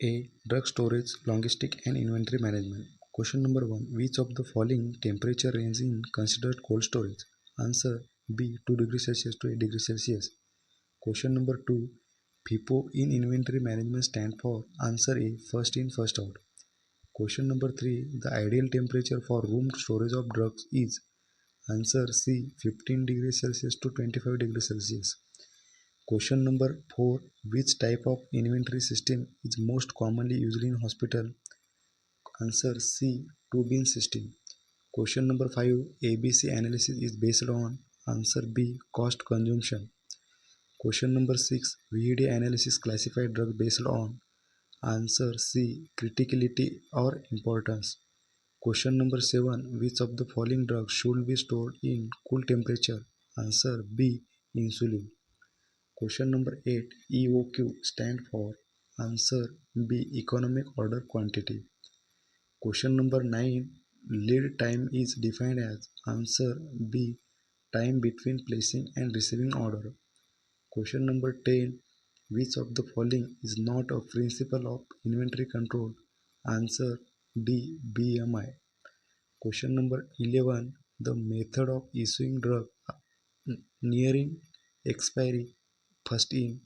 A. Drug storage, logistic and inventory management. Question number 1. Which of the following temperature range is considered cold storage? Answer B. 2 degrees Celsius to 8 degrees Celsius. Question number 2. FIFO in inventory management stand for? Answer A. First in, first out. Question number 3. The ideal temperature for room storage of drugs is? Answer C. 15 degrees Celsius to 25 degrees Celsius. Question number 4. Which type of inventory system is most commonly used in hospital? Answer C. Two-bin system. Question number 5. ABC analysis is based on? Answer B. Cost consumption. Question number 6. VED analysis classify drug based on? Answer C. Criticality or importance. Question number 7. Which of the following drugs should be stored in cool temperature? Answer B. Insulin. Question number 8. EOQ stand for? Answer B. Economic order quantity. Question number 9. Lead time is defined as? Answer B. Time between placing and receiving order. Question number 10. Which of the following is not a principle of inventory control? Answer D. BMI. Question number 11. The method of issuing drug nearing expiry, first in?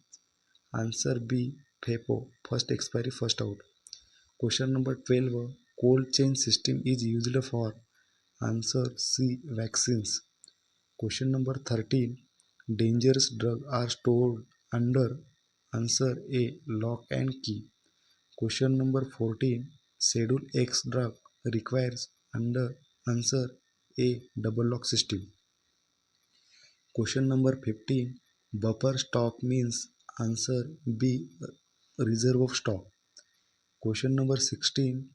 Answer B. FIFO, first expiry first out. Question number 12. Cold chain system is used for? Answer C. Vaccines. Question number 13. Dangerous drugs are stored under? Answer A. Lock and key. Question number 14. Schedule X drug requires under? Answer A. Double lock system. Question number 15. Buffer stock means? Answer B. Reserve of stock. Question number 16.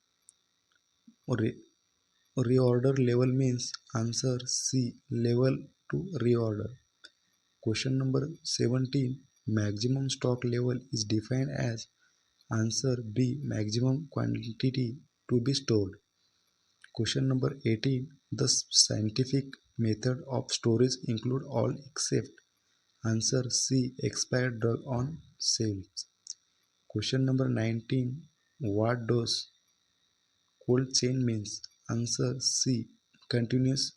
Reorder level means? Answer C. Level to reorder. Question number 17. Maximum stock level is defined as? Answer B. Maximum quantity to be stored. Question number 18. The scientific method of storage include all except? Answer C. Expired drug on shelves. Question number 19. What does cold chain means? Answer C. Continuous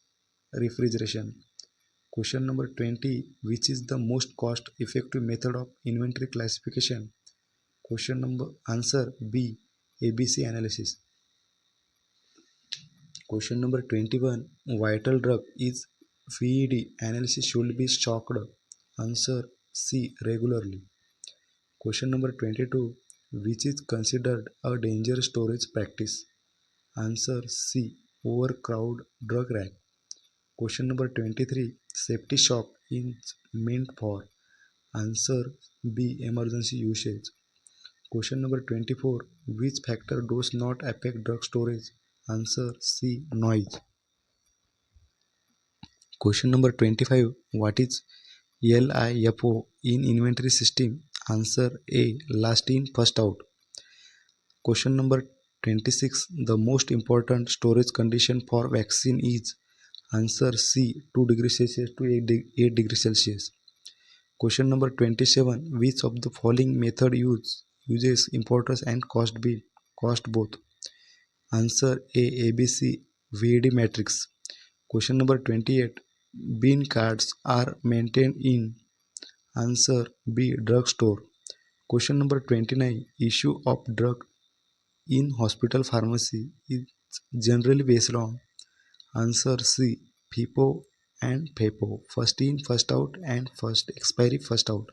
refrigeration. Question number 20. Which is the most cost effective method of inventory classification? Question number answer B. ABC analysis. Question number 21. Vital drug is VED analysis should be stocked? Answer C. Regularly. Question number 22. Which is considered a dangerous storage practice? Answer C. Overcrowd drug rack. Question number 23. Safety shock is meant for? Answer B. Emergency usage. Question number 24. Which factor does not affect drug storage? Answer C. Noise. Question number 25. What is LIFO in inventory system? Answer A. Last in, first out. Question number 26. The most important storage condition for vaccine is? Answer C. 2 degrees Celsius to 8 degrees Celsius. Question number 27. Which of the following method uses importers and cost both? Answer A. ABC VAD matrix. Question number 28. Bin cards are maintained in? Answer B. Drugstore. Question number 29. Issue of drug in hospital pharmacy is generally based on? Answer C. FIFO and FIFO, first in, first out and first expiry, first out.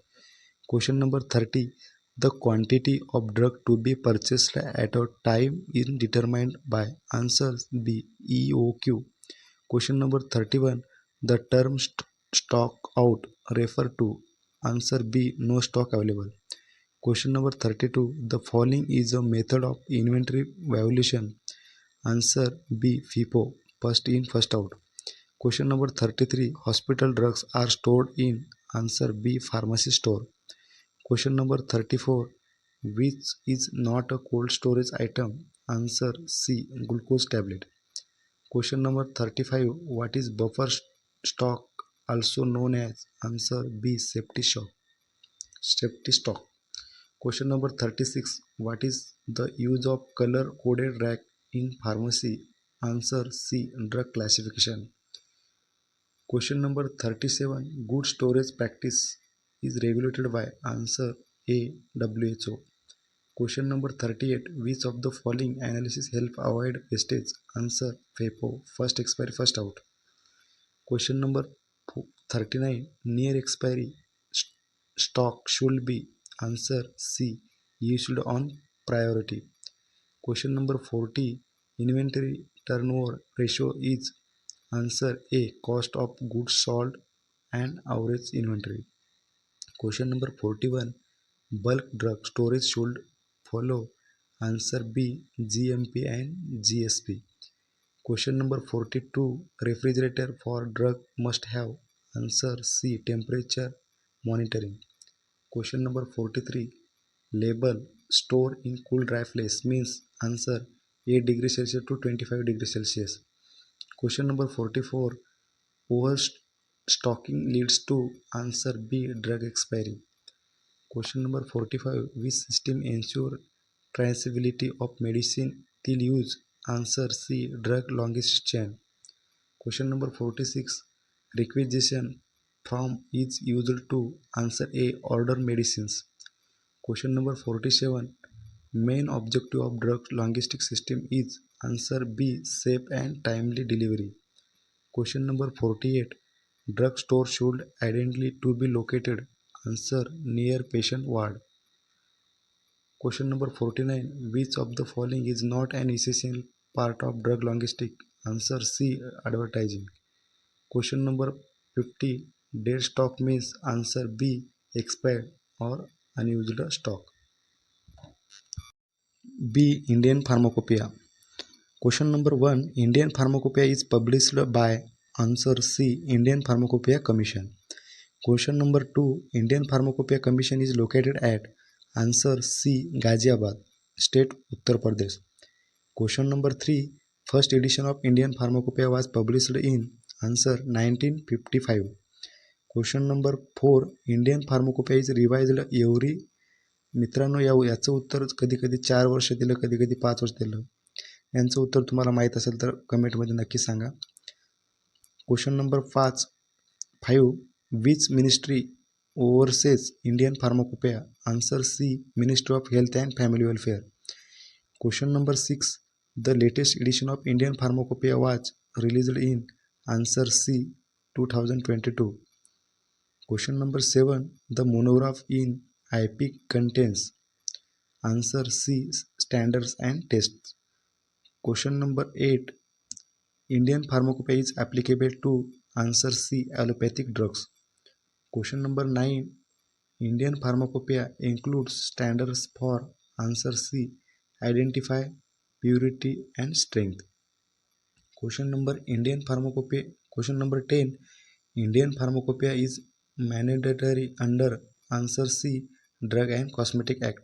Question number 30. The quantity of drug to be purchased at a time is determined by? Answer B. EOQ. Question number 31. The term stock out refer to? Answer B. No stock available. Question number 32. The following is a method of inventory valuation. Answer B. FIFO, first in, first out. Question number 33. Hospital drugs are stored in? Answer B. Pharmacy store. Question number 34. Which is not a cold storage item? Answer C. Glucose tablet. Question number 35. What is buffer stock also known as? Answer B. Safety stock. Question number 36. What is the use of color-coded rack in pharmacy? Answer C. Drug classification. Question number 37. Good storage practice is regulated by. Answer A. WHO. Question number 38. Which of the following analysis help avoid wastage? Answer FAPO. First expiry, first out. Question number 39. Near expiry stock should be. Answer C. Used on priority. Question number 40. Inventory turnover ratio is. Answer A. Cost of goods sold and average inventory. Question number 41. Bulk drug storage should follow. Answer B. GMP and GSP. Question number 42. Refrigerator for drug must have. Answer C. Temperature monitoring. Question number 43. Label store in cool dry place means. Answer 8 degrees Celsius to 25 degrees Celsius. Question number 44. Overstocking leads to. Answer B. Drug expiry. Question number 45. Which system ensure traceability of medicine till use? Answer C. Drug longest chain. Question number 46. Requisition from is used to. Answer A. Order medicines. Question number 47. Main objective of drug logistic system is. Answer B. Safe and timely delivery. Question number 48. Drug store should ideally to be located. Answer near patient ward. Question number 49. Which of the following is not an essential part of drug logistic? Answer C. Advertising. Question number 50. Dead stock means. Answer B. Expired or unused stock. B. Indian Pharmacopoeia. Question number 1. Indian Pharmacopoeia is published by. Answer C. Indian Pharmacopoeia Commission. Question number 2. Indian Pharmacopoeia Commission is located at. Answer C. Ghaziabad, State, Uttar Pradesh. Question number 3. First edition of Indian Pharmacopoeia was published in. Answer 1955. Question number 4. Indian Pharmacopoeia is revised every. मित्रांनो याचं उत्तर कधी कधी 4 वर्ष दिलं, कधी कधी 5 वर्ष दिलं. यांचं उत्तर तुम्हाला माहीत असेल तर कमेंटमध्ये नक्की सांगा. Question number 5. Which ministry oversees Indian Pharmacopoeia? Answer C. Ministry of Health and Family Welfare. Question number 6. The latest edition of Indian Pharmacopoeia was released in. Answer C. 2022. Question number 7. The monograph in IP contains. Answer C. Standards and tests. Question number 8. Indian Pharmacopoeia is applicable to. Answer C. Allopathic drugs. Question number 9. Indian Pharmacopoeia includes standards for. Answer C. Identify purity and strength. Question number 10. Indian Pharmacopoeia is mandatory under. Answer C. Drug and Cosmetic Act.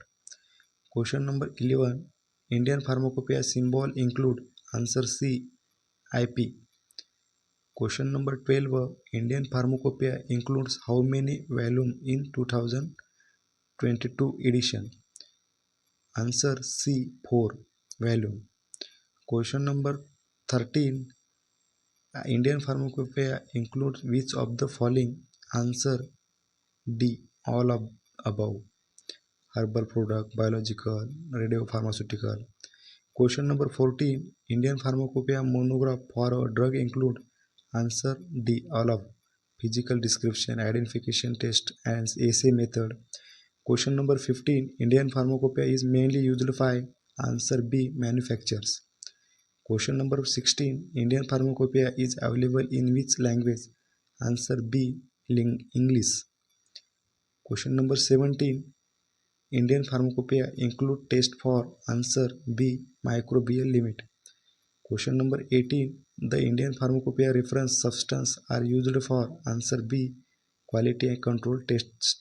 Question number 11. Indian Pharmacopoeia symbol include. Answer C. IP. Question number 12. Indian Pharmacopoeia includes how many volumes in 2022 edition? Answer C. 4 volume. Question number 13. Indian Pharmacopoeia includes which of the following? Answer D. All of above. Herbal product, biological, radiopharmaceutical. Question number 14. Indian Pharmacopoeia monograph for a drug include. Answer D. All of. Physical description, identification test and assay method. Question number 15. Indian Pharmacopoeia is mainly used by. Answer B. Manufacturers. Question number 16. Indian Pharmacopoeia is available in which language? Answer B. English. Question number 17. Indian Pharmacopoeia include test for. Answer B. Microbial limit. Question number 18. The Indian Pharmacopoeia reference substance are used for. Answer B. Quality and control tests.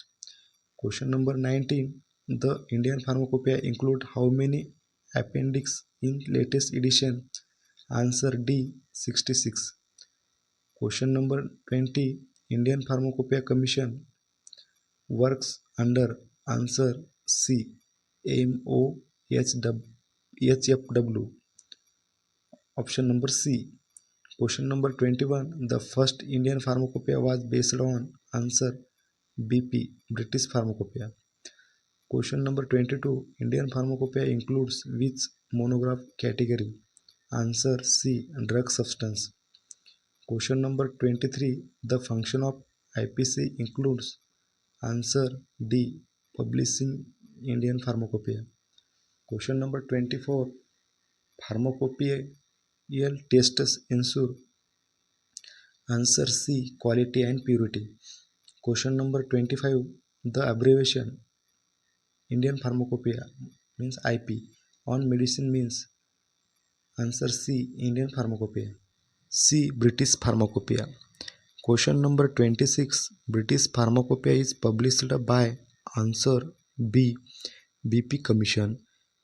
Question number 19. The Indian Pharmacopoeia include how many appendix in latest edition? Answer D. 66. Question number 20. Indian Pharmacopoeia Commission works under. Answer C. MOHFW. Option number C. Question number 21. The first Indian pharmacopoeia was based on answer BP, British Pharmacopoeia. Question number 22. Indian Pharmacopoeia includes which monograph category? Answer C. Drug substance. Question number 23. The function of IPC includes? Answer D. Publishing Indian Pharmacopoeia. Question number 24. Pharmacopoeial tests ensure? Answer C. Quality and purity. Question number 25. The abbreviation Indian Pharmacopoeia means IP on medicine means? Answer C. Indian Pharmacopoeia. C. British Pharmacopoeia. Question number 26. British Pharmacopoeia is published by? Answer B. BP Commission.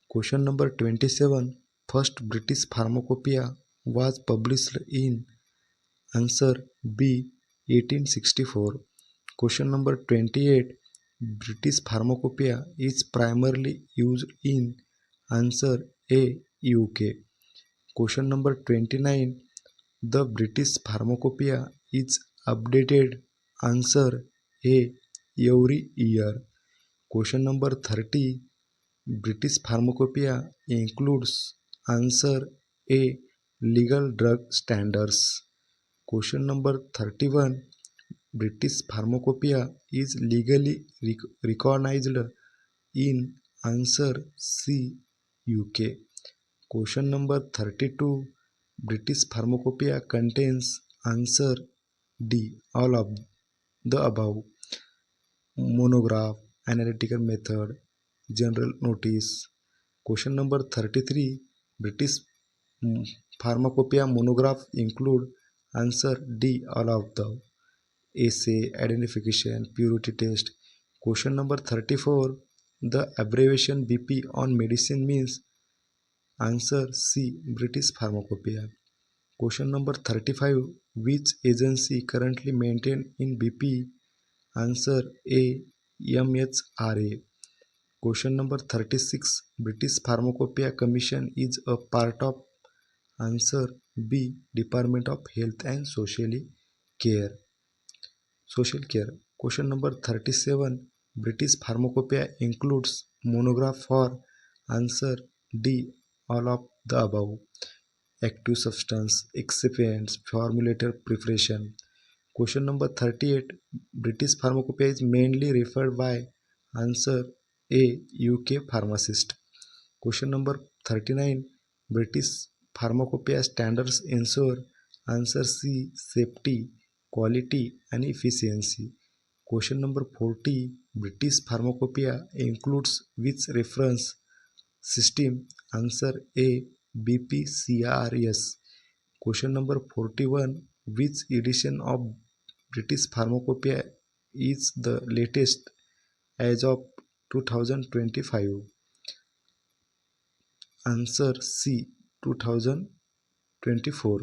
Question number 27. First British Pharmacopoeia was published in? Answer B. 1864. Question number 28. British Pharmacopoeia is primarily used in? Answer A. UK. Question number 29. The British Pharmacopoeia is updated? Answer A. Every year. Question number 30. British Pharmacopoeia includes? Answer A. Legal drug standards. Question number 31. British Pharmacopoeia is legally recognized in? Answer C. UK. Question number 32. British Pharmacopoeia contains? Answer D. All of the above. Monograph, analytical method, general notice. Question number 33. British Pharmacopoeia monograph include? Answer D. All of the. Assay, identification, purity test. Question number 34. The abbreviation BP on medicine means? Answer C. British Pharmacopoeia. Question number 35. Which agency currently maintained in BP? Answer A. MHRA. Question number 36. British Pharmacopoeia Commission is a part of? Answer B. Department of Health and Social Care. Question number 37. British Pharmacopoeia includes monograph for? Answer D. All of the above. Active substance, excipients, formulated preparation. Question number 38. British Pharmacopoeia is mainly referred by? Answer A. UK pharmacist. Question number 39. British Pharmacopoeia standards ensure? Answer C. Safety, quality and efficiency. Question number 40. British Pharmacopoeia includes which reference system? Answer A. BPCRS. Question number 41. Which edition of British Pharmacopoeia is the latest as of 2025? Answer C. 2024.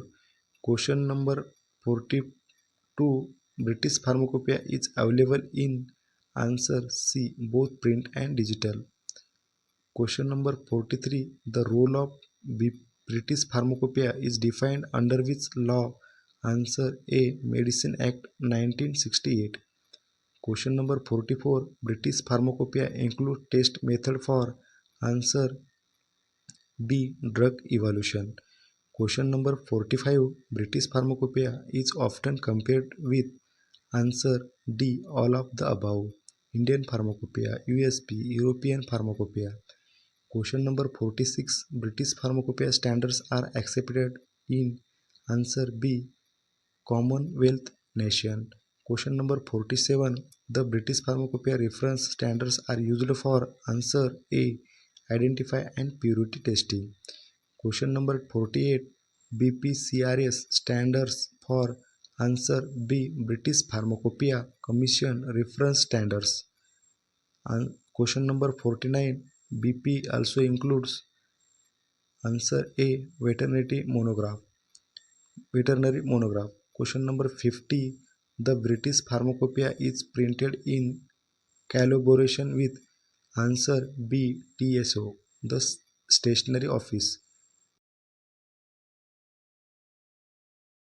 Question number 42. British Pharmacopoeia is available in? Answer C. Both print and digital. Question number 43. The role of British Pharmacopoeia is defined under which law? Answer A. Medicine Act 1968. Question number 44. British Pharmacopoeia include test method for? Answer B. Drug evaluation. Question number 45. British Pharmacopoeia is often compared with? Answer D. All of the above. Indian Pharmacopoeia, USP, European Pharmacopoeia. Question number 46. British Pharmacopoeia standards are accepted in? Answer B. Commonwealth nation. Question number 47. The British Pharmacopoeia reference standards are used for? Answer A. Identify and purity testing. Question number 48. BPCRS standards for? Answer B. British Pharmacopoeia Commission reference standards. Question number 49. BP also includes? Answer A. Veterinary monograph. Question number 50. The British Pharmacopoeia is printed in collaboration with? Answer B. TSO, the stationary office.